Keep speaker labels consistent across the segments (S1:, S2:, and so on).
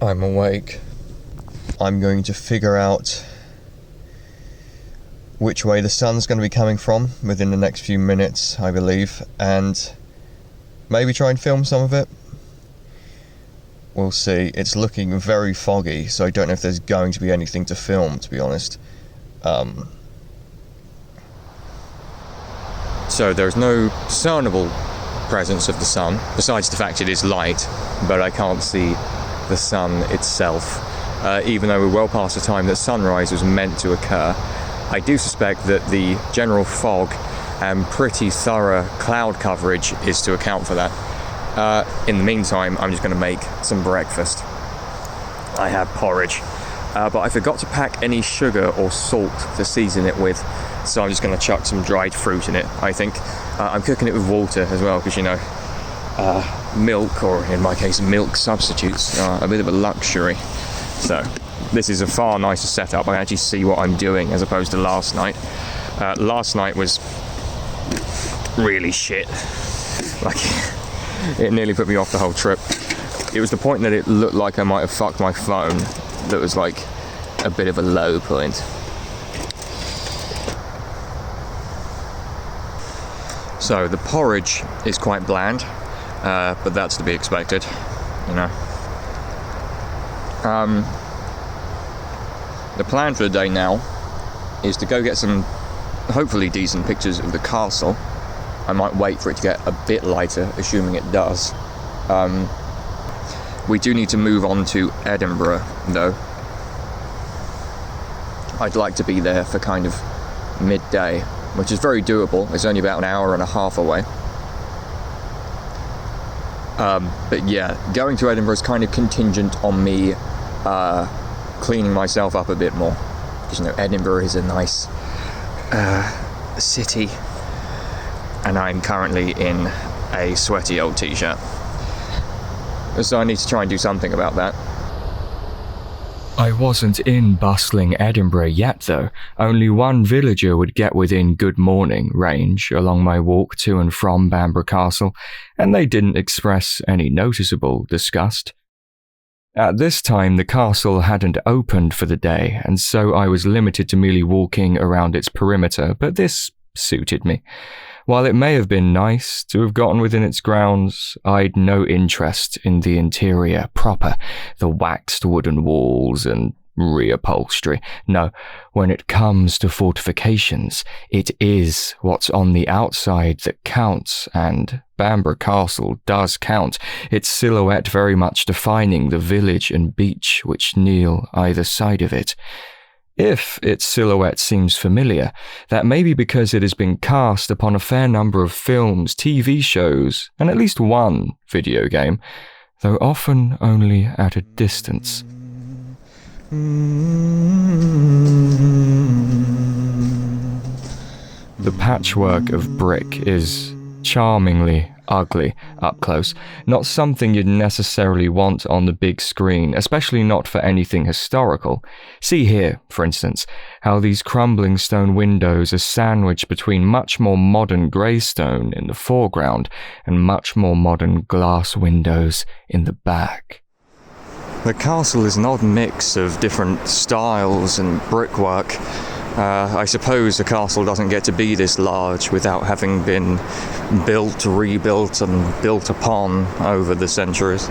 S1: I'm awake. I'm going to figure out which way the sun's going to be coming from within the next few minutes, I believe, and maybe try and film some of it. We'll see. It's looking very foggy, so I don't know if there's going to be anything to film, to be honest. So there's no discernible presence of the sun, besides the fact it is light, but I can't see the sun itself. Even though we're well past the time that sunrise was meant to occur, I do suspect that the general fog and pretty thorough cloud coverage is to account for that. In the meantime, I'm just going to make some breakfast. I have porridge, but I forgot to pack any sugar or salt to season it with, so I'm just going to chuck some dried fruit in it, I think. I'm cooking it with water as well, because, you know, milk, or in my case, milk substitutes, are a bit of a luxury. So this is a far nicer setup. I can actually see what I'm doing as opposed to last night. Last night was really shit. Like, it nearly put me off the whole trip. It was the point that it looked like I might have fucked my phone that was like a bit of a low point. So the porridge is quite bland, but that's to be expected, you know. The plan for the day now is to go get some hopefully decent pictures of the castle. I might wait for it to get a bit lighter, assuming it does. We do need to move on to Edinburgh, though. I'd like to be there for kind of midday, which is very doable. It's only about an hour and a half away. But yeah, going to Edinburgh is kind of contingent on me cleaning myself up a bit more. Because, you know, Edinburgh is a nice city, and I'm currently in a sweaty old t-shirt. So I need to try and do something about that.
S2: I wasn't in bustling Edinburgh yet, though. Only one villager would get within good morning range along my walk to and from Bamburgh Castle, and they didn't express any noticeable disgust. At this time, the castle hadn't opened for the day, and so I was limited to merely walking around its perimeter, but this suited me. While it may have been nice to have gotten within its grounds, I'd no interest in the interior proper, the waxed wooden walls and reupholstery. No, when it comes to fortifications, it is what's on the outside that counts, and Bamburgh Castle does count, its silhouette very much defining the village and beach which kneel either side of it. If its silhouette seems familiar, that may be because it has been cast upon a fair number of films, TV shows, and at least one video game, though often only at a distance. The patchwork of brick is charmingly ugly up close, not something you'd necessarily want on the big screen, especially not for anything historical. See here, for instance, how these crumbling stone windows are sandwiched between much more modern grey stone in the foreground and much more modern glass windows in the back.
S1: The castle is an odd mix of different styles and brickwork. I suppose a castle doesn't get to be this large without having been built, rebuilt, and built upon over the centuries.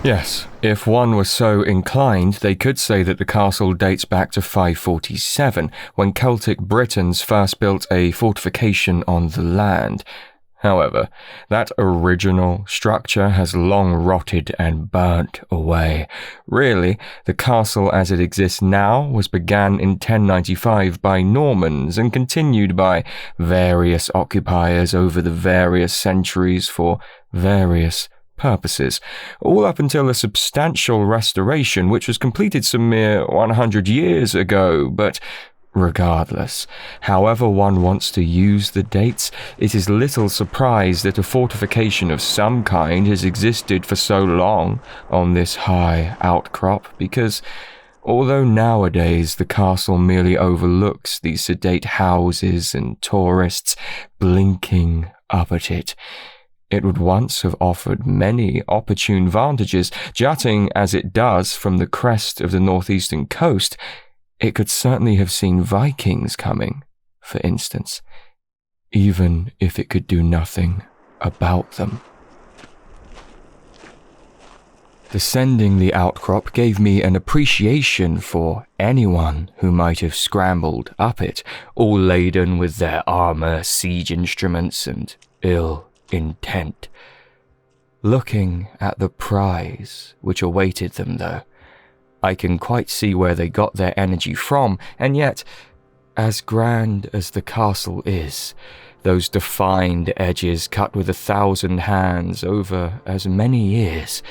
S2: Yes, if one was so inclined, they could say that the castle dates back to 547, when Celtic Britons first built a fortification on the land. However, that original structure has long rotted and burnt away. Really, the castle as it exists now was began in 1095 by Normans and continued by various occupiers over the various centuries for various purposes, all up until a substantial restoration which was completed some mere 100 years ago, but regardless, however one wants to use the dates, it is little surprise that a fortification of some kind has existed for so long on this high outcrop, because although nowadays the castle merely overlooks the sedate houses and tourists blinking up at it, It would once have offered many opportune vantages, jutting as it does from the crest of the northeastern coast. It could certainly have seen Vikings coming, for instance, even if it could do nothing about them. Descending the outcrop gave me an appreciation for anyone who might have scrambled up it, all laden with their armor, siege instruments, and ill intent. Looking at the prize which awaited them, though, I can quite see where they got their energy from, and yet, as grand as the castle is, those defined edges cut with 1,000 hands over as many years,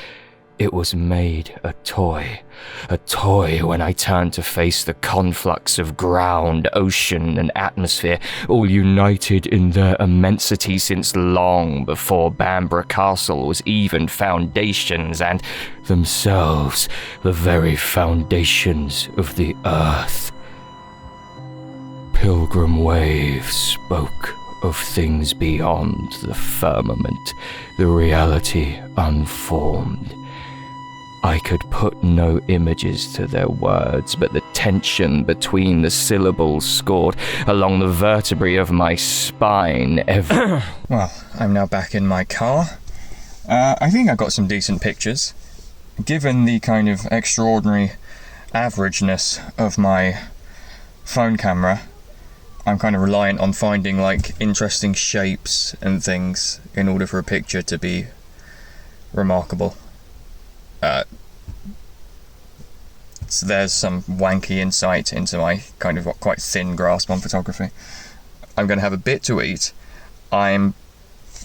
S2: it was made a toy when I turned to face the conflux of ground, ocean, and atmosphere, all united in their immensity since long before Bamborough Castle was even foundations, and themselves the very foundations of the earth. Pilgrim Wave spoke of things beyond the firmament, the reality unformed. I could put no images to their words, but the tension between the syllables scored along the vertebrae of my spine
S1: Well, I'm now back in my car. I think I got some decent pictures. Given the kind of extraordinary averageness of my phone camera, I'm kind of reliant on finding like interesting shapes and things in order for a picture to be remarkable. So there's some wanky insight into my kind of quite thin grasp on photography. I'm going to have a bit to eat. I'm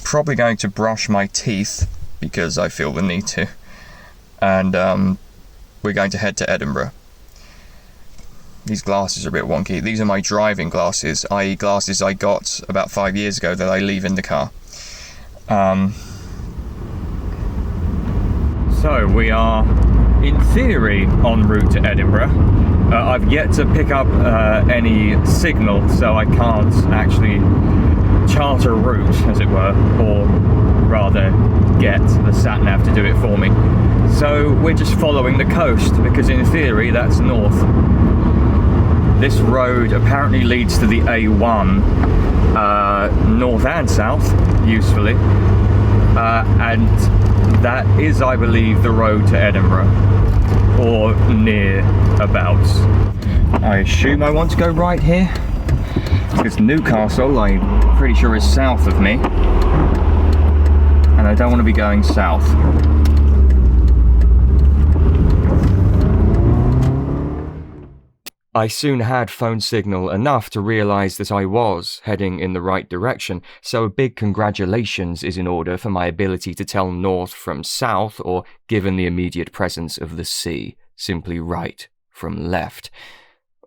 S1: probably going to brush my teeth because I feel the need to. And we're going to head to Edinburgh. These glasses are a bit wonky. These are my driving glasses, i.e. glasses I got about 5 years ago that I leave in the car. So we are, in theory, en route to Edinburgh. I've yet to pick up any signal, so I can't actually chart a route, as it were, or rather get the sat-nav to do it for me. So we're just following the coast, because in theory that's north. This road apparently leads to the A1, north and south, usefully. And that is, I believe, the road to Edinburgh, or near abouts. I assume I want to go right here, because Newcastle, I'm pretty sure, is south of me, and I don't want to be going south.
S2: I soon had phone signal enough to realise that I was heading in the right direction, so a big congratulations is in order for my ability to tell north from south, or, given the immediate presence of the sea, simply right from left.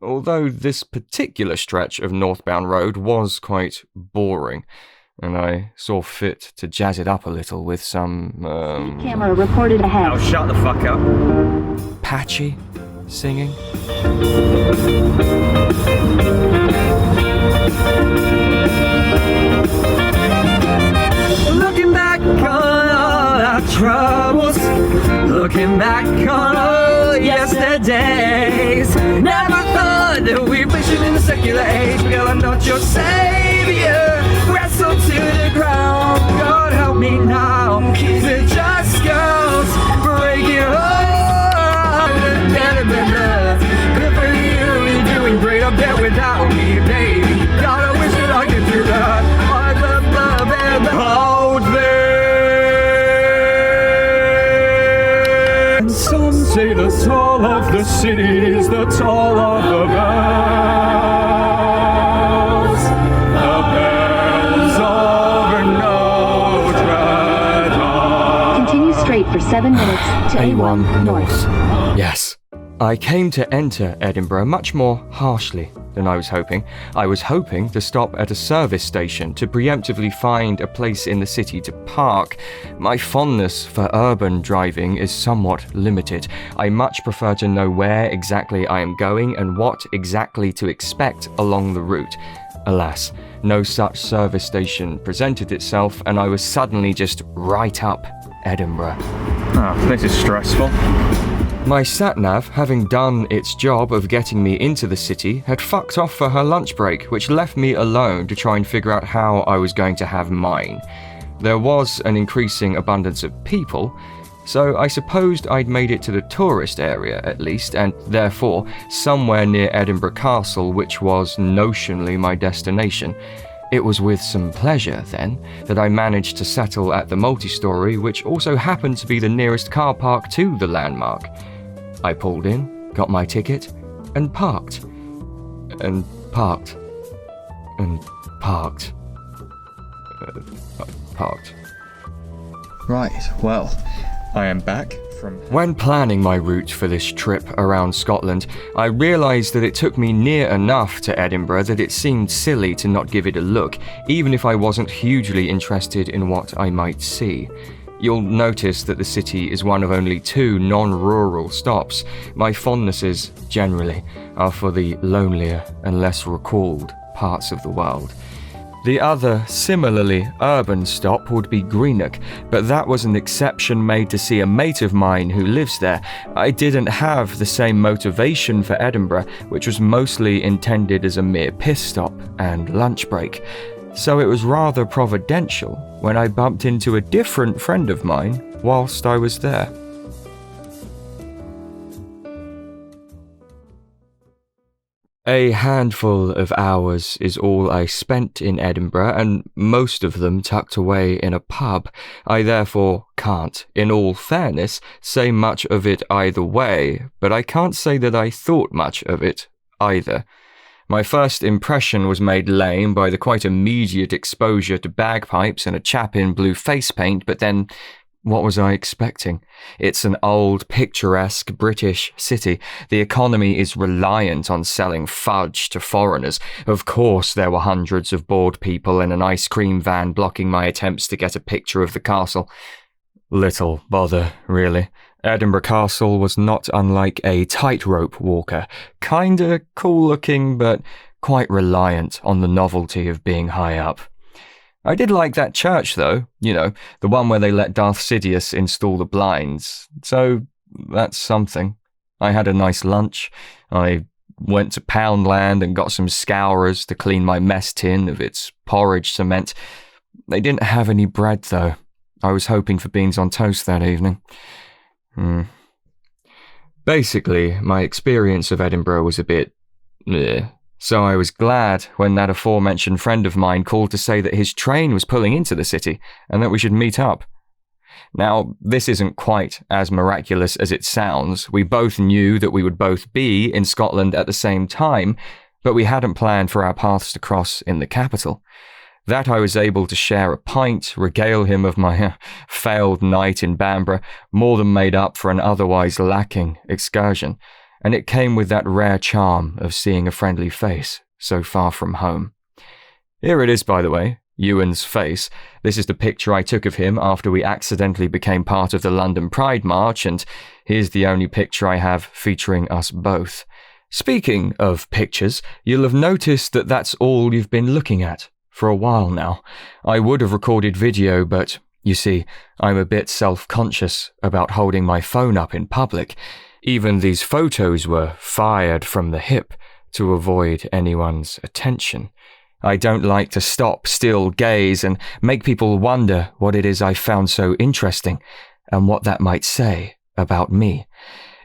S2: Although this particular stretch of northbound road was quite boring, and I saw fit to jazz it up a little with some,
S3: Camera reported ahead.
S1: Oh, shut the fuck up.
S2: patchy singing.
S4: Looking back on all our troubles, looking back on all yesterdays. Never thought that we'd vision in the secular age. Girl, I'm not your savior. Wrestle to the ground. God help me now. It just goes break your heart. Good for you, you're doing great up there without me, baby. God, I wish that I could do that. I love love and out there. And some say the tall of the city is the tall of the bells. The bells over Notre Dame.
S3: Continue straight for 7 minutes to
S2: A1
S3: north.
S2: Yes. I came to enter Edinburgh much more harshly than I was hoping. I was hoping to stop at a service station to preemptively find a place in the city to park. My fondness for urban driving is somewhat limited. I much prefer to know where exactly I am going and what exactly to expect along the route. Alas, No such service station presented itself, and I was suddenly just right up Edinburgh.
S1: Oh, this is stressful.
S2: My sat-nav, having done its job of getting me into the city, had fucked off for her lunch break, which left me alone to try and figure out how I was going to have mine. There was an increasing abundance of people, so I supposed I'd made it to the tourist area at least, and therefore somewhere near Edinburgh Castle, which was notionally my destination. It was with some pleasure, then, that I managed to settle at the multi-storey, which also happened to be the nearest car park to the landmark. I pulled in, got my ticket, and parked. And parked. And parked. Parked.
S1: Right, well, I am back from...
S2: When planning my route for this trip around Scotland, I realised that it took me near enough to Edinburgh that it seemed silly to not give it a look, even if I wasn't hugely interested in what I might see. You'll notice that the city is one of only 2 non-rural stops. My fondnesses, generally, are for the lonelier and less recalled parts of the world. The other, similarly urban stop would be Greenock, but that was an exception made to see a mate of mine who lives there. I didn't have the same motivation for Edinburgh, which was mostly intended as a mere piss stop and lunch break. So it was rather providential when I bumped into a different friend of mine whilst I was there. A handful of hours is all I spent in Edinburgh, and most of them tucked away in a pub. I therefore can't, in all fairness, say much of it either way, but I can't say that I thought much of it either. My first impression was made lame by the quite immediate exposure to bagpipes and a chap in blue face paint, but then what was I expecting? It's an old, picturesque British city. The economy is reliant on selling fudge to foreigners. Of course, there were hundreds of bored people in an ice cream van blocking my attempts to get a picture of the castle. Little bother, really. Edinburgh Castle was not unlike a tightrope walker. Kinda cool-looking, but quite reliant on the novelty of being high up. I did like that church, though. You know, the one where they let Darth Sidious install the blinds. So, that's something. I had a nice lunch. I went to Poundland and got some scourers to clean my mess tin of its porridge cement. They didn't have any bread, though. I was hoping for beans on toast that evening. Basically, my experience of Edinburgh was a bit... So I was glad when that aforementioned friend of mine called to say that his train was pulling into the city and that we should meet up. Now, this isn't quite as miraculous as it sounds. We both knew that we would both be in Scotland at the same time, but we hadn't planned for our paths to cross in the capital. That I was able to share a pint, regale him of my failed night in Bamburgh, more than made up for an otherwise lacking excursion. And it came with that rare charm of seeing a friendly face so far from home. Here it is, by the way, Ewan's face. This is the picture I took of him after we accidentally became part of the London Pride March, and here's the only picture I have featuring us both. Speaking of pictures, you'll have noticed that that's all you've been looking at for a while now. I would have recorded video, but, you see, I'm a bit self-conscious about holding my phone up in public. Even these photos were fired from the hip to avoid anyone's attention. I don't like to stop, still gaze, and make people wonder what it is I found so interesting, and what that might say about me.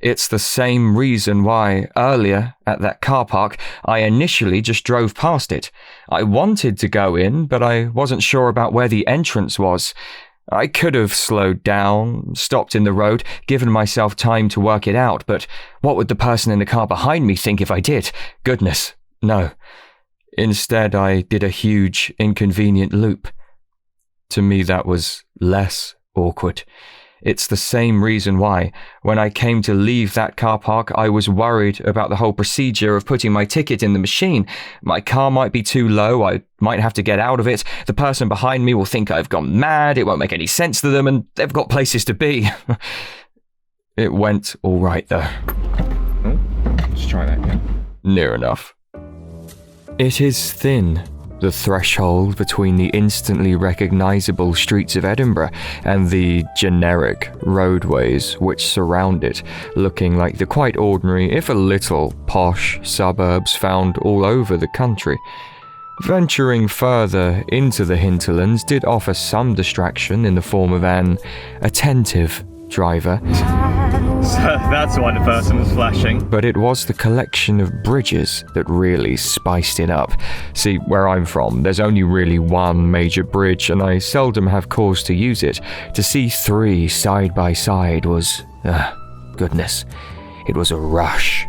S2: It's the same reason why, earlier, at that car park, I initially just drove past it. I wanted to go in, but I wasn't sure about where the entrance was. I could have slowed down, stopped in the road, given myself time to work it out, but what would the person in the car behind me think if I did? Goodness, no. Instead, I did a huge, inconvenient loop. To me, that was less awkward. It's the same reason why, when I came to leave that car park, I was worried about the whole procedure of putting my ticket in the machine. My car might be too low, I might have to get out of it, the person behind me will think I've gone mad, it won't make any sense to them, and they've got places to be. It went all right, though.
S1: Oh, let's try that again.
S2: Near enough. It is thin, the threshold between the instantly recognisable streets of Edinburgh and the generic roadways which surround it, looking like the quite ordinary, if a little posh, suburbs found all over the country. Venturing further into the hinterlands did offer some distraction in the form of an attentive driver.
S1: So that's why the person was flashing.
S2: But it was the collection of bridges that really spiced it up. See, where I'm from, there's only really one major bridge, and I seldom have cause to use it. To see three side by side was, goodness, it was a rush.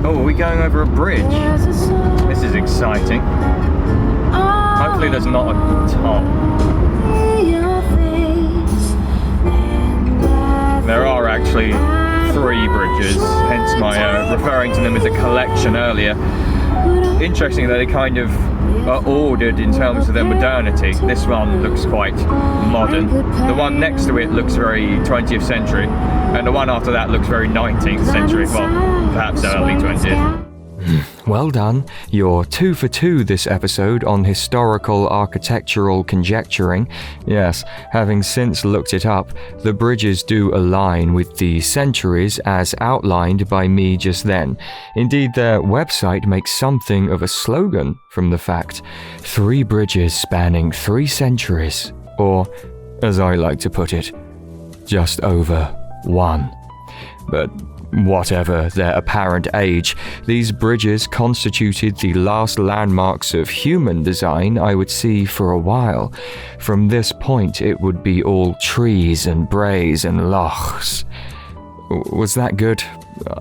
S1: Oh, are we going over a bridge? This is exciting. Hopefully there's not a top. There are actually 3 bridges, hence my referring to them as a collection earlier. Interesting that they kind of are ordered in terms of their modernity. This one looks quite modern. The one next to it looks very 20th century, and the one after that looks very 19th century, well, perhaps early 20th.
S2: Well done. You're 2 for 2 this episode on historical architectural conjecturing. Yes, having since looked it up, the bridges do align with the centuries as outlined by me just then. Indeed, their website makes something of a slogan from the fact: 3 bridges spanning 3 centuries, or, as I like to put it, just over 1. But whatever their apparent age, these bridges constituted the last landmarks of human design I would see for a while. From this point, it would be all trees and braes and lochs. Was that good?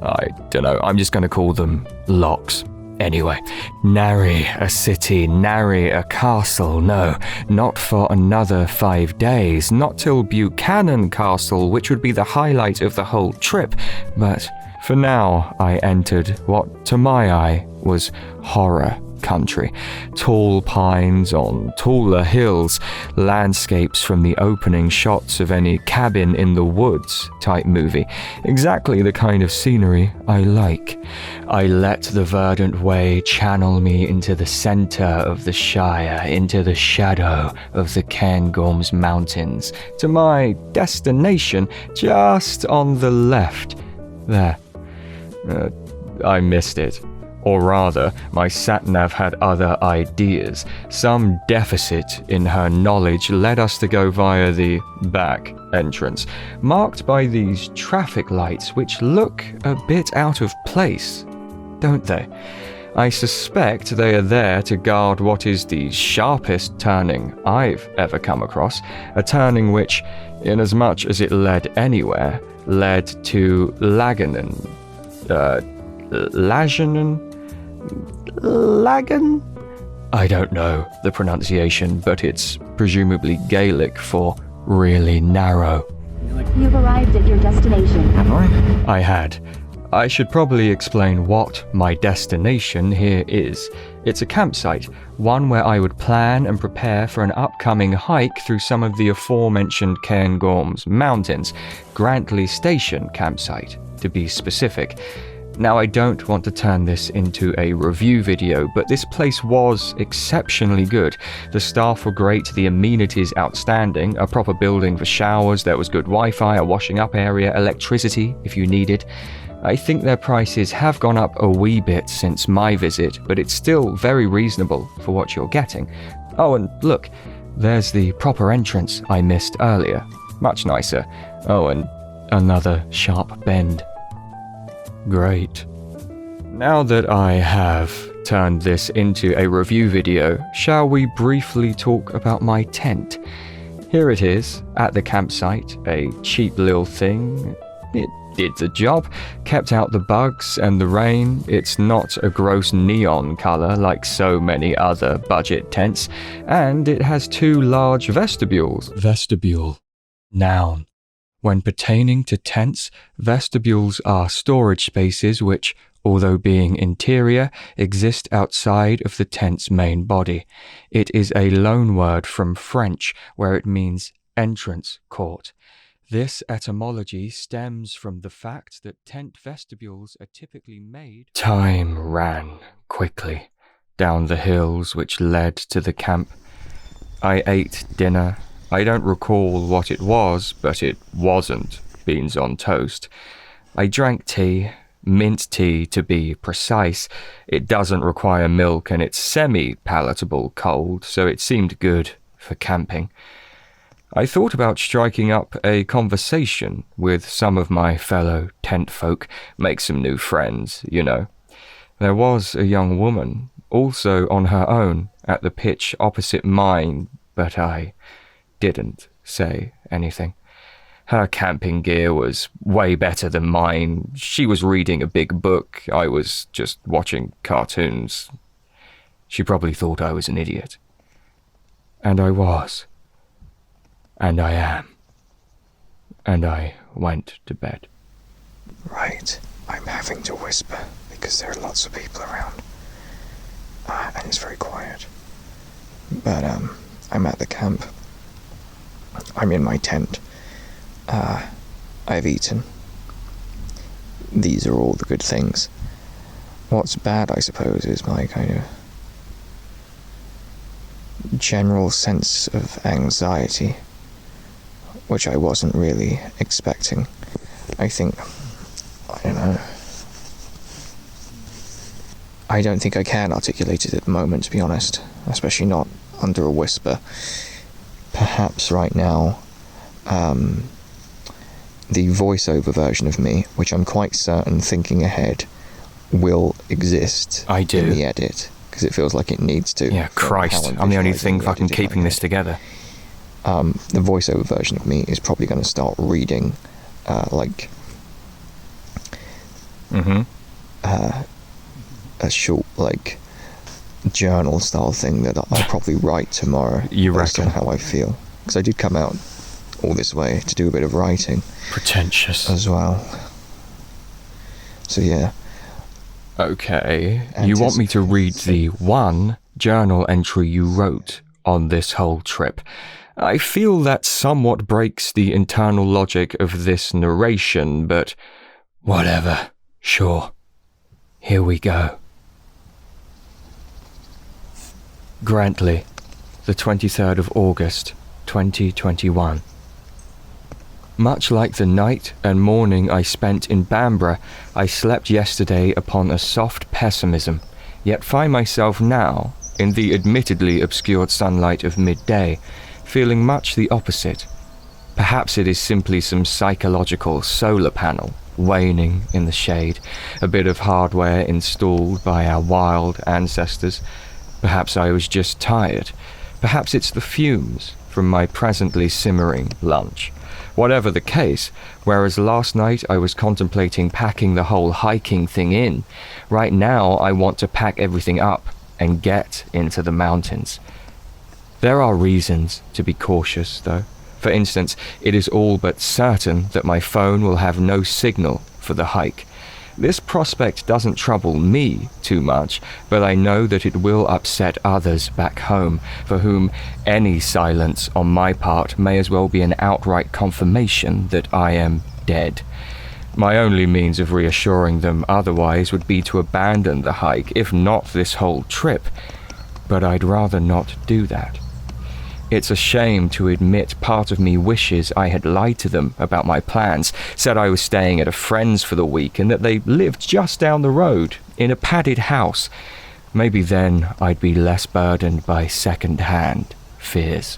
S2: I don't know, I'm just going to call them lochs. Anyway, nary a city, nary a castle, no, not for another 5 days, not till Buchanan Castle, which would be the highlight of the whole trip, but for now I entered what, to my eye, was horror country. Tall pines on taller hills, landscapes from the opening shots of any cabin in the woods type movie. Exactly the kind of scenery I like. I let the verdant way channel me into the center of the Shire, into the shadow of the Cairngorms Mountains, to my destination just on the left. There. I missed it. Or rather, my sat-nav had other ideas. Some deficit in her knowledge led us to go via the back entrance, marked by these traffic lights which look a bit out of place, don't they? I suspect they are there to guard what is the sharpest turning I've ever come across, a turning which, inasmuch as it led anywhere, led to Laganen. Lagan? I don't know the pronunciation, but it's presumably Gaelic for really narrow.
S3: You've arrived at your destination.
S1: Have I?
S2: I had. I should probably explain what my destination here is. It's a campsite, one where I would plan and prepare for an upcoming hike through some of the aforementioned Cairngorms Mountains, Grantley Station campsite, to be specific. Now, I don't want to turn this into a review video, but this place was exceptionally good. The staff were great, the amenities outstanding, a proper building for showers, there was good Wi-Fi, a washing up area, electricity if you needed. I think their prices have gone up a wee bit since my visit, but it's still very reasonable for what you're getting. Oh, and look, there's the proper entrance I missed earlier. Much nicer. Oh, and another sharp bend. Great. Now that I have turned this into a review video, shall we briefly talk about my tent? Here it is, at the campsite, a cheap little thing. It did the job, kept out the bugs and the rain. It's not a gross neon colour like so many other budget tents, and it has 2 large vestibules. Vestibule. Noun. When pertaining to tents, vestibules are storage spaces which, although being interior, exist outside of the tent's main body. It is a loanword from French, where it means entrance court. This etymology stems from the fact that tent vestibules are typically made. Time ran quickly. down the hills which led to the camp. I ate dinner. I don't recall what it was, but it wasn't beans on toast. I drank tea, mint tea to be precise. It doesn't require milk and it's semi-palatable cold, so it seemed good for camping. I thought about striking up a conversation with some of my fellow tent folk, make some new friends, you know. There was a young woman, also on her own, at the pitch opposite mine, but I didn't say anything. Her camping gear was way better than mine. She was reading a big book. I was just watching cartoons. She probably thought I was an idiot. And I was. And I am. And I went to bed.
S1: Right. I'm having to whisper because there are lots of people around. And it's very quiet. But, I'm at the camp. I'm in my tent. I've eaten. These are all the good things. What's bad, I suppose, is my kind of general sense of anxiety, which I wasn't really expecting. I don't know. I don't think I can articulate it at the moment, to be honest, especially not under a whisper. Perhaps right now, the voiceover version of me, which I'm quite certain, thinking ahead, will exist
S2: I do.
S1: in the edit, because it feels like it needs to.
S2: Yeah, Christ, I'm the only thing fucking keeping this together.
S1: The voiceover version of me is probably going to start reading, a short, journal-style thing that I'll probably write tomorrow.
S2: You
S1: based
S2: reckon?
S1: on how I feel. Because I did come out all this way to do a bit of writing
S2: Pretentious.
S1: as well. So yeah.
S2: Okay, you want me to read the one journal entry you wrote on this whole trip. I feel that somewhat breaks the internal logic of this narration, but whatever. Sure. Here we go. Grantley, the 23rd of August, 2021. Much like the night and morning I spent in Bamborough, I slept yesterday upon a soft pessimism, yet find myself now, in the admittedly obscured sunlight of midday, feeling much the opposite. Perhaps it is simply some psychological solar panel waning in the shade, a bit of hardware installed by our wild ancestors. Perhaps I was just tired. Perhaps it's the fumes from my presently simmering lunch. Whatever the case, whereas last night I was contemplating packing the whole hiking thing in, right now I want to pack everything up and get into the mountains. There are reasons to be cautious, though. For instance, it is all but certain that my phone will have no signal for the hike. This prospect doesn't trouble me too much, but I know that it will upset others back home, for whom any silence on my part may as well be an outright confirmation that I am dead. My only means of reassuring them otherwise would be to abandon the hike, if not this whole trip. But I'd rather not do that. It's a shame to admit part of me wishes I had lied to them about my plans, said I was staying at a friend's for the week and that they lived just down the road, in a padded house. Maybe then I'd be less burdened by second-hand fears.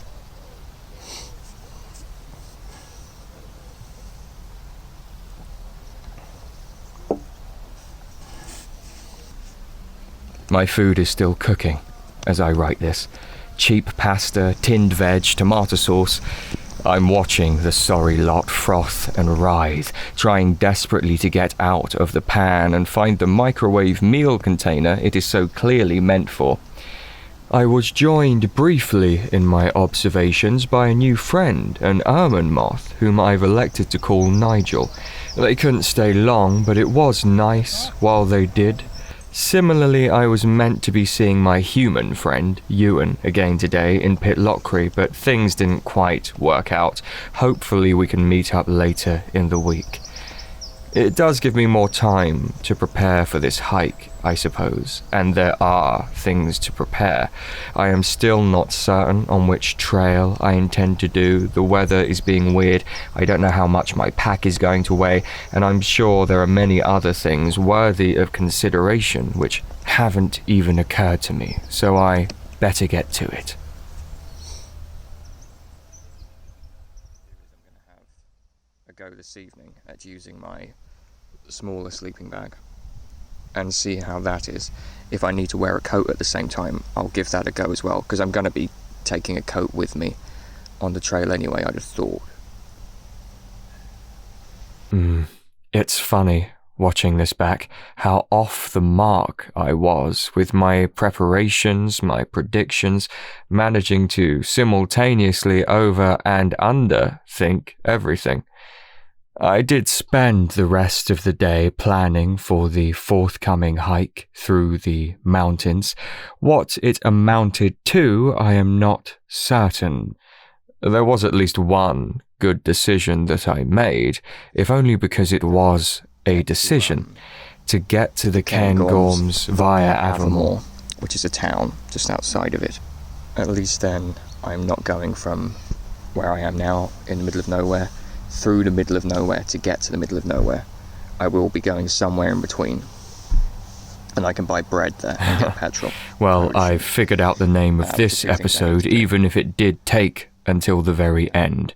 S2: My food is still cooking as I write this. Cheap pasta, tinned veg, tomato sauce. I'm watching the sorry lot froth and writhe, trying desperately to get out of the pan and find the microwave meal container it is so clearly meant for. I was joined briefly in my observations by a new friend, an ermine moth, whom I've elected to call Nigel. They couldn't stay long, but it was nice while they did. Similarly, I was meant to be seeing my human friend, Ewan, again today in Pitlochry, but things didn't quite work out. Hopefully we can meet up later in the week. It does give me more time to prepare for this hike, I suppose, and there are things to prepare. I am still not certain on which trail I intend to do. The weather is being weird. I don't know how much my pack is going to weigh, and I'm sure there are many other things worthy of consideration which haven't even occurred to me, so I better get to it.
S1: Go this evening at using my smaller sleeping bag and see how that is. If I need to wear a coat at the same time, I'll give that a go as well, because I'm going to be taking a coat with me on the trail anyway, I'd have thought.
S2: It's funny, watching this back, how off the mark I was with my preparations, my predictions, managing to simultaneously over and under think everything. I did spend the rest of the day planning for the forthcoming hike through the mountains. What it amounted to, I am not certain. There was at least one good decision that I made, if only because it was a decision, to get to the Cairngorms via Avermore,
S1: which is a town just outside of it. At least then I'm not going from where I am now in the middle of nowhere through the middle of nowhere to get to the middle of nowhere. I will be going somewhere in between, and I can buy bread there and get petrol.
S2: Well, I've figured out the name of this episode, even if it did take until the very end.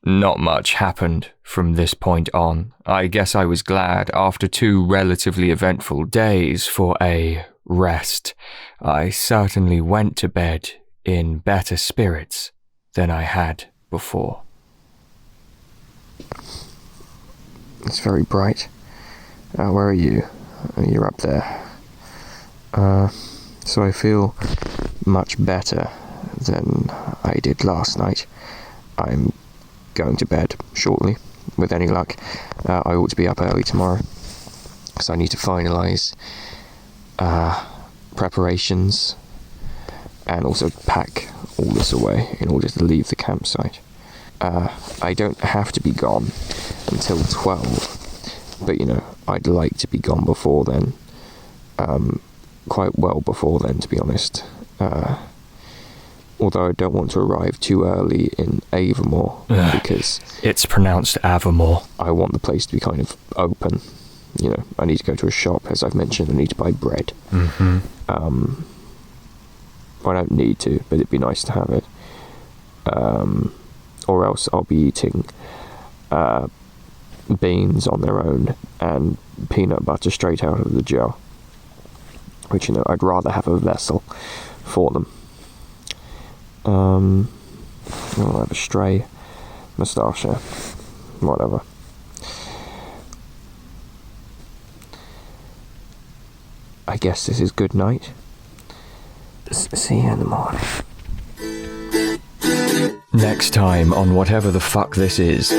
S2: Not much happened from this point on. I guess I was glad, after 2 relatively eventful days, for a rest. I certainly went to bed in better spirits than I had before.
S1: It's very bright. Where are you? You're up there. So I feel much better than I did last night. I'm going to bed shortly, with any luck. I ought to be up early tomorrow, because I need to finalise preparations and also pack all this away in order to leave the campsite. I don't have to be gone until 12, but I'd like to be gone before then, quite well before then, to be honest, although I don't want to arrive too early in Avermore, because
S2: it's pronounced Avermore.
S1: I want the place to be kind of open. I need to go to a shop, as I've mentioned. I need to buy bread. I don't need to, but it'd be nice to have it. Or else I'll be eating beans on their own and peanut butter straight out of the jar, which I'd rather have a vessel for them. I'll have a stray moustache, whatever. I guess this is good night. See you in the morning.
S2: Next time on whatever the fuck this is.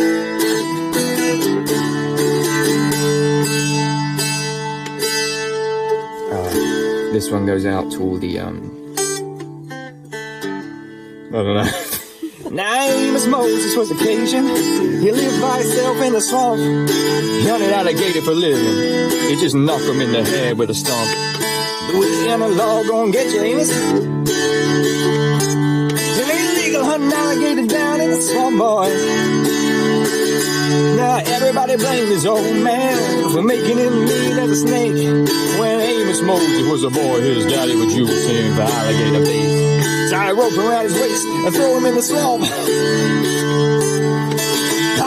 S1: This one goes out to all the, I don't know.
S4: Now Amos Moses was occasion. He lived by himself in the swamp. He hunted alligator for living. He just knocked him in the head with a stump. The Louisiana law gon' get you, Amos. It ain't legal hunting alligator down in the swamp, boy. Now everybody blames his old man for making him mean as a snake. When Amos Moses was a boy, his daddy would juice him for alligator bait. Tie a rope around his waist and throw him in the swamp.